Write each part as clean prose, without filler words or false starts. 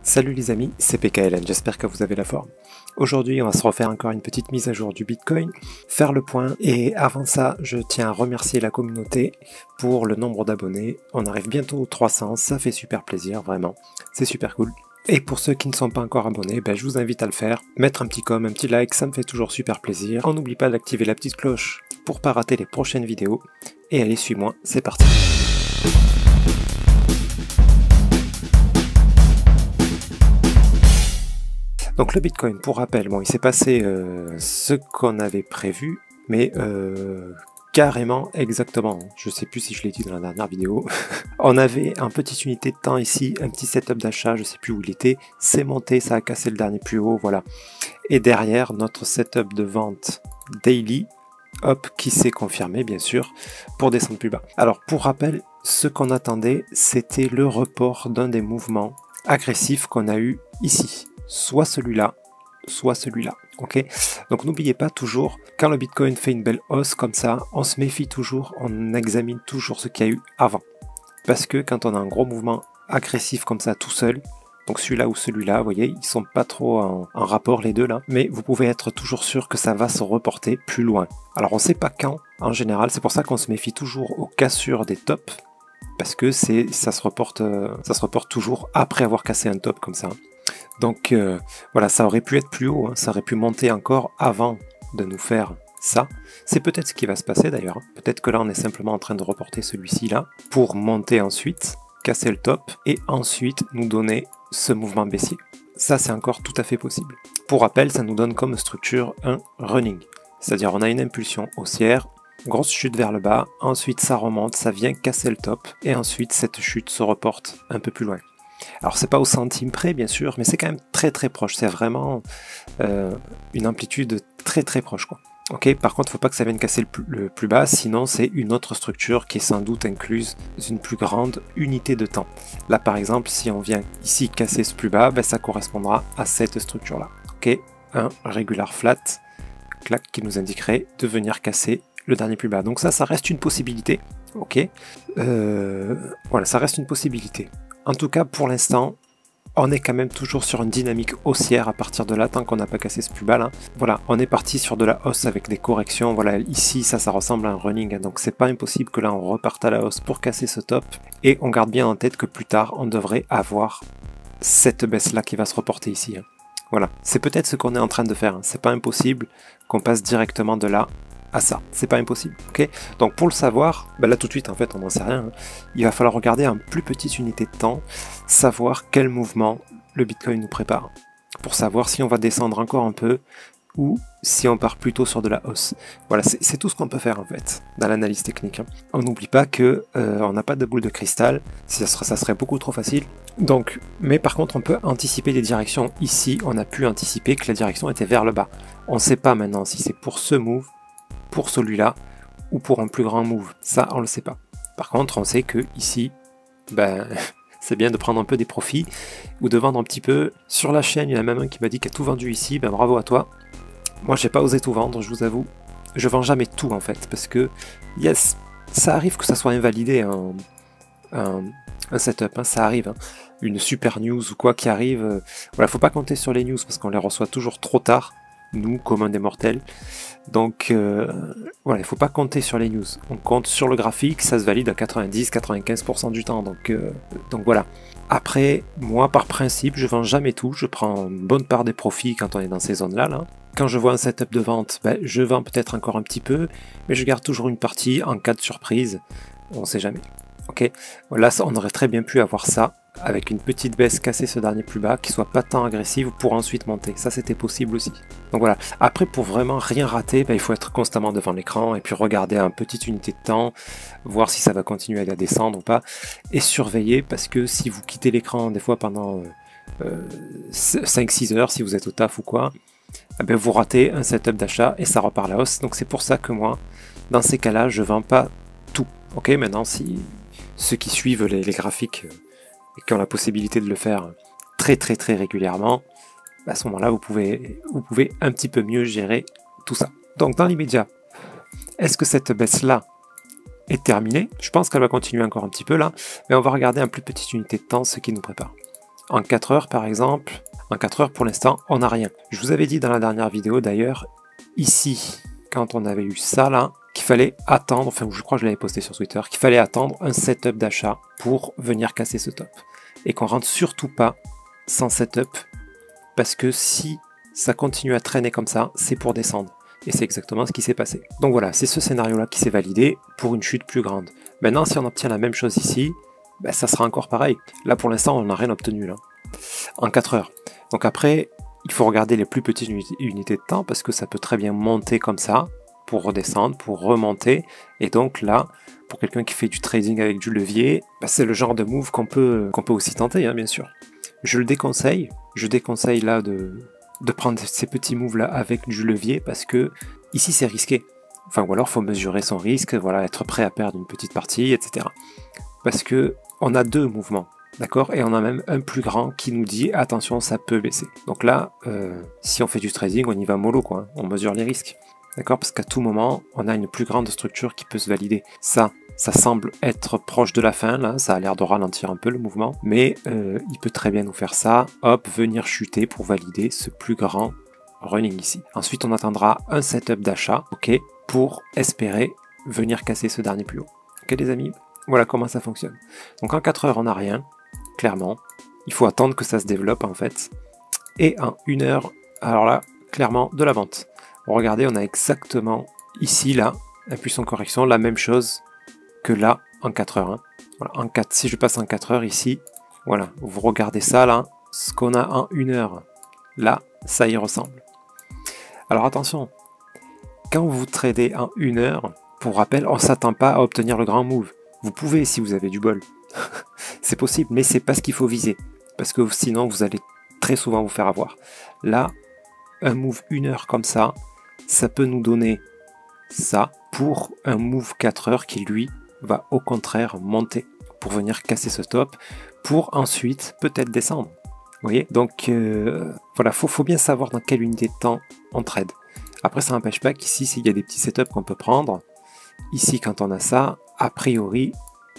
Salut les amis, c'est PKLN, j'espère que vous avez la forme. Aujourd'hui, on va se refaire encore une petite mise à jour du Bitcoin, faire le point, et avant ça, je tiens à remercier la communauté pour le nombre d'abonnés. On arrive bientôt aux 300, ça fait super plaisir, vraiment, c'est super cool. Et pour ceux qui ne sont pas encore abonnés, je vous invite à le faire, mettre un petit com, un petit like, ça me fait toujours super plaisir. On n'oublie pas d'activer la petite cloche pour pas rater les prochaines vidéos, et allez, suis-moi, c'est parti. Donc le Bitcoin, pour rappel, bon, il s'est passé ce qu'on avait prévu, mais carrément exactement. Je sais plus si je l'ai dit dans la dernière vidéo. On avait une petite unité de temps ici, un petit setup d'achat, je sais plus où il était. C'est monté, ça a cassé le dernier plus haut, voilà. Et derrière, notre setup de vente daily, hop, qui s'est confirmé, bien sûr, pour descendre plus bas. Alors, pour rappel, ce qu'on attendait, c'était le report d'un des mouvements agressifs qu'on a eu ici. Soit celui-là, ok? Donc n'oubliez pas toujours, quand le Bitcoin fait une belle hausse comme ça, on se méfie toujours, on examine toujours ce qu'il y a eu avant. Parce que quand on a un gros mouvement agressif comme ça tout seul, donc celui-là ou celui-là, vous voyez, ils sont pas trop en rapport les deux là, mais vous pouvez être toujours sûr que ça va se reporter plus loin. Alors on sait pas quand, en général, c'est pour ça qu'on se méfie toujours aux cassures des tops, parce que ça se reporte toujours après avoir cassé un top comme ça. Donc voilà, ça aurait pu être plus haut, hein, ça aurait pu monter encore avant de nous faire ça. C'est peut-être ce qui va se passer d'ailleurs. Peut-être que là on est simplement en train de reporter celui-ci là pour monter ensuite, casser le top et ensuite nous donner ce mouvement baissier. Ça c'est encore tout à fait possible. Pour rappel, ça nous donne comme structure un running. C'est-à-dire on a une impulsion haussière, grosse chute vers le bas, ensuite ça remonte, ça vient casser le top et ensuite cette chute se reporte un peu plus loin. Alors c'est pas au centime près bien sûr, mais c'est quand même très très proche, c'est vraiment une amplitude très très proche quoi. Ok, par contre il ne faut pas que ça vienne casser le plus bas, sinon c'est une autre structure qui est sans doute incluse dans une plus grande unité de temps. Là par exemple, si on vient ici casser ce plus bas, ça correspondra à cette structure là. Ok, un regular flat, clac, qui nous indiquerait de venir casser le dernier plus bas. Donc ça reste une possibilité. Ok, voilà, ça reste une possibilité. En tout cas, pour l'instant, on est quand même toujours sur une dynamique haussière à partir de là, tant qu'on n'a pas cassé ce plus bas là. Voilà, on est parti sur de la hausse avec des corrections. Voilà, ici, ça ressemble à un running, donc c'est pas impossible que là, on reparte à la hausse pour casser ce top. Et on garde bien en tête que plus tard, on devrait avoir cette baisse-là qui va se reporter ici. Voilà, c'est peut-être ce qu'on est en train de faire. C'est pas impossible qu'on passe directement de là à ça, c'est pas impossible, ok? Donc pour le savoir, là tout de suite en fait on n'en sait rien, il va falloir regarder en plus petite unité de temps, savoir quel mouvement le Bitcoin nous prépare, pour savoir si on va descendre encore un peu, ou si on part plutôt sur de la hausse. Voilà, c'est tout ce qu'on peut faire en fait, dans l'analyse technique. On n'oublie pas que on n'a pas de boule de cristal, ça serait beaucoup trop facile, donc, mais par contre on peut anticiper des directions. Ici, on a pu anticiper que la direction était vers le bas. On ne sait pas maintenant si c'est pour ce move, pour celui-là, ou pour un plus grand move. Ça, on le sait pas. Par contre, on sait que ici, c'est bien de prendre un peu des profits, ou de vendre un petit peu. Sur la chaîne, il y en a même un qui m'a dit qu'il a tout vendu ici, bravo à toi. Moi, j'ai pas osé tout vendre, je vous avoue. Je vends jamais tout, en fait, parce que, yes, ça arrive que ça soit invalidé, un setup, ça arrive. Une super news ou quoi qui arrive. Voilà, faut pas compter sur les news, parce qu'on les reçoit toujours trop tard, nous, communs des mortels. Donc voilà, il ne faut pas compter sur les news. On compte sur le graphique, ça se valide à 90-95% du temps. Donc voilà. Après, moi par principe, je vends jamais tout. Je prends une bonne part des profits quand on est dans ces zones-là. Là. Quand je vois un setup de vente, je vends peut-être encore un petit peu, mais je garde toujours une partie en cas de surprise. On ne sait jamais. Ok, là on aurait très bien pu avoir ça, avec une petite baisse, casser ce dernier plus bas, qui soit pas tant agressive pour ensuite monter. Ça c'était possible aussi. Donc voilà, après pour vraiment rien rater, il faut être constamment devant l'écran et puis regarder à une petite unité de temps, voir si ça va continuer à descendre ou pas, et surveiller parce que si vous quittez l'écran des fois pendant 5-6 heures, si vous êtes au taf ou quoi, vous ratez un setup d'achat et ça repart à la hausse. Donc c'est pour ça que moi, dans ces cas-là, je vends pas tout. Ok, maintenant si ceux qui suivent les graphiques et qui ont la possibilité de le faire très régulièrement, à ce moment-là, vous pouvez un petit peu mieux gérer tout ça. Donc dans l'immédiat, est-ce que cette baisse-là est terminée? Je pense qu'elle va continuer encore un petit peu là, mais on va regarder en plus petite unité de temps ce qui nous prépare. En 4 heures par exemple, en 4 heures pour l'instant, on n'a rien. Je vous avais dit dans la dernière vidéo d'ailleurs, ici, quand on avait eu ça là, qu'il fallait attendre, enfin je crois que je l'avais posté sur Twitter, qu'il fallait attendre un setup d'achat pour venir casser ce top. Et qu'on rentre surtout pas sans setup, parce que si ça continue à traîner comme ça, c'est pour descendre. Et c'est exactement ce qui s'est passé. Donc voilà, c'est ce scénario-là qui s'est validé pour une chute plus grande. Maintenant, si on obtient la même chose ici, ben, ça sera encore pareil. Là, pour l'instant, on n'a rien obtenu, là, en 4 heures. Donc après, il faut regarder les plus petites unités de temps, parce que ça peut très bien monter comme ça, pour redescendre, pour remonter. Et donc là, pour quelqu'un qui fait du trading avec du levier, ben, c'est le genre de move qu'on peut aussi tenter, hein, bien sûr. Je le déconseille. Je déconseille là de prendre ces petits moves là avec du levier, parce que ici c'est risqué. Enfin, ou alors faut mesurer son risque, voilà, être prêt à perdre une petite partie, etc. Parce que on a deux mouvements, d'accord, et on a même un plus grand qui nous dit attention, ça peut baisser. Donc là, si on fait du trading, on y va mollo, quoi. On mesure les risques, d'accord, parce qu'à tout moment, on a une plus grande structure qui peut se valider. Ça semble être proche de la fin, là, ça a l'air de ralentir un peu le mouvement, mais il peut très bien nous faire ça, hop, venir chuter pour valider ce plus grand running ici. Ensuite, on attendra un setup d'achat, ok, pour espérer venir casser ce dernier plus haut. Ok les amis, voilà comment ça fonctionne. Donc en 4 heures, on n'a rien, clairement. Il faut attendre que ça se développe en fait. Et en 1 heure, alors là, clairement, de la vente. Bon, regardez, on a exactement ici, là, impulsion correction, la même chose que là en 4 heures. Hein. Voilà, si je passe en 4 heures ici, voilà, vous regardez ça là, ce qu'on a en 1 heure, là, ça y ressemble. Alors attention, quand vous tradez en 1 heure, pour rappel, on ne s'attend pas à obtenir le grand move. Vous pouvez si vous avez du bol. C'est possible, mais c'est pas ce qu'il faut viser. Parce que sinon, vous allez très souvent vous faire avoir. Là, un move 1 heure comme ça peut nous donner ça pour un move 4 heures qui, lui, va au contraire monter pour venir casser ce top, pour ensuite peut-être descendre. Vous voyez, donc voilà, faut bien savoir dans quelle unité de temps on trade. Après, ça n'empêche pas qu'ici, s'il y a des petits setups qu'on peut prendre, ici, quand on a ça, a priori,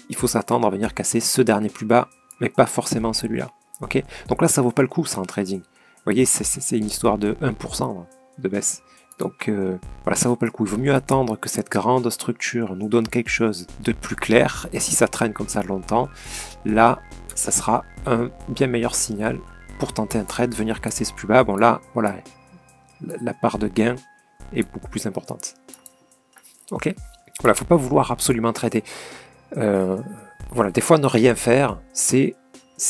il faut s'attendre à venir casser ce dernier plus bas, mais pas forcément celui-là. Ok, donc là, ça vaut pas le coup, ça, en trading. Vous voyez, c'est une histoire de 1% là, de baisse. Donc voilà, ça vaut pas le coup. Il vaut mieux attendre que cette grande structure nous donne quelque chose de plus clair. Et si ça traîne comme ça longtemps, là, ça sera un bien meilleur signal pour tenter un trade, venir casser ce plus bas. Bon là, voilà, la part de gain est beaucoup plus importante. Ok, voilà, faut pas vouloir absolument trader. Voilà, des fois ne rien faire, c'est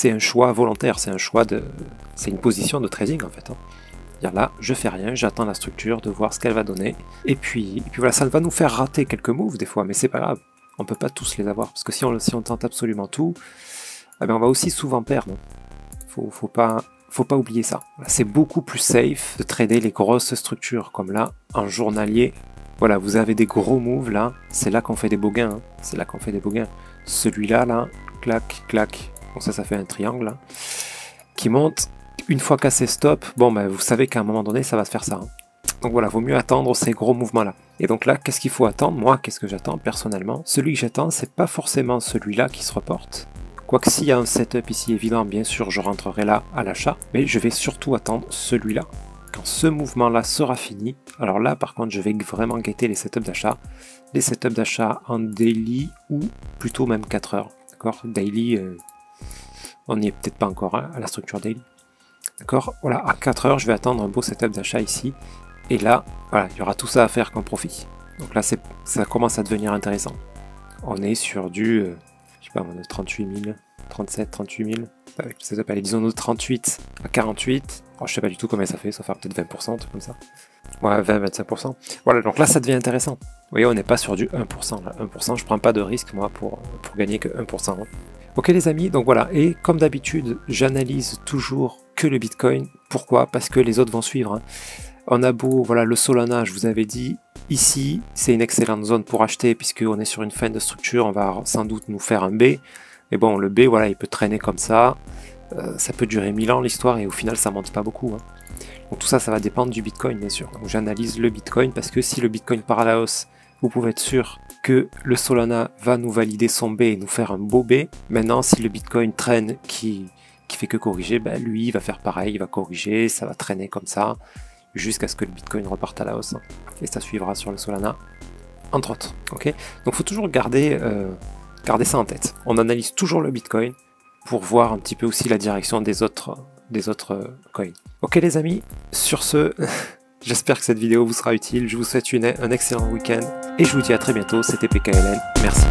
un choix volontaire, c'est une position de trading en fait. Hein. Là, je fais rien, j'attends la structure de voir ce qu'elle va donner. Et puis voilà, ça va nous faire rater quelques moves des fois, mais c'est pas grave. On peut pas tous les avoir, parce que si on tente absolument tout, eh bien on va aussi souvent perdre. Faut pas oublier ça. C'est beaucoup plus safe de trader les grosses structures, comme là, en journalier. Voilà, vous avez des gros moves là, c'est là qu'on fait des beaux gains. Hein. C'est là qu'on fait des beaux gains. Celui-là, là, clac, clac. Bon, ça fait un triangle là, qui monte. Une fois cassé stop, bon ben vous savez qu'à un moment donné ça va se faire ça. Hein. Donc voilà, vaut mieux attendre ces gros mouvements là. Et donc là, qu'est-ce qu'il faut attendre? Moi, qu'est-ce que j'attends personnellement? Celui que j'attends, c'est pas forcément celui-là qui se reporte. Quoique s'il y a un setup ici évident, bien sûr, je rentrerai là à l'achat, mais je vais surtout attendre celui-là. Quand ce mouvement-là sera fini, alors là par contre je vais vraiment guetter les setups d'achat. Les setups d'achat en daily ou plutôt même 4 heures. D'accord? Daily, on n'y est peut-être pas encore hein, à la structure daily. D'accord, voilà, à 4 heures, je vais attendre un beau setup d'achat ici. Et là, voilà, il y aura tout ça à faire comme profit. Donc là, ça commence à devenir intéressant. On est sur du, je sais pas, 38 000, 37, 38 000. Avec le setup, allez, disons-nous 38 à 48. Alors, je sais pas du tout combien ça fait, ça fait peut-être 20%, un truc comme ça. Ouais, 20-25%. Voilà, donc là, ça devient intéressant. Vous voyez, on n'est pas sur du 1%. Là. 1%, je prends pas de risque, moi, pour gagner que 1%. Hein. Ok les amis, donc voilà, et comme d'habitude, j'analyse toujours que le Bitcoin. Pourquoi? Parce que les autres vont suivre. Hein. On a beau, voilà, le Solana, je vous avais dit, ici, c'est une excellente zone pour acheter, puisqu'on est sur une fin de structure, on va sans doute nous faire un B. Mais bon, le B, voilà, il peut traîner comme ça. Ça peut durer 1000 ans l'histoire, et au final, ça monte pas beaucoup. Hein. Donc tout ça, ça va dépendre du Bitcoin, bien sûr. Donc j'analyse le Bitcoin, parce que si le Bitcoin part à la hausse, vous pouvez être sûr que le Solana va nous valider son B et nous faire un beau B. Maintenant, si le Bitcoin traîne, qui qui fait que corriger, ben, lui il va faire pareil, il va corriger, ça va traîner comme ça, jusqu'à ce que le Bitcoin reparte à la hausse. Et ça suivra sur le Solana, entre autres. Ok, donc il faut toujours garder ça en tête. On analyse toujours le Bitcoin pour voir un petit peu aussi la direction des autres coins. Ok les amis, sur ce, j'espère que cette vidéo vous sera utile. Je vous souhaite un excellent week-end et je vous dis à très bientôt. C'était PKLN. Merci.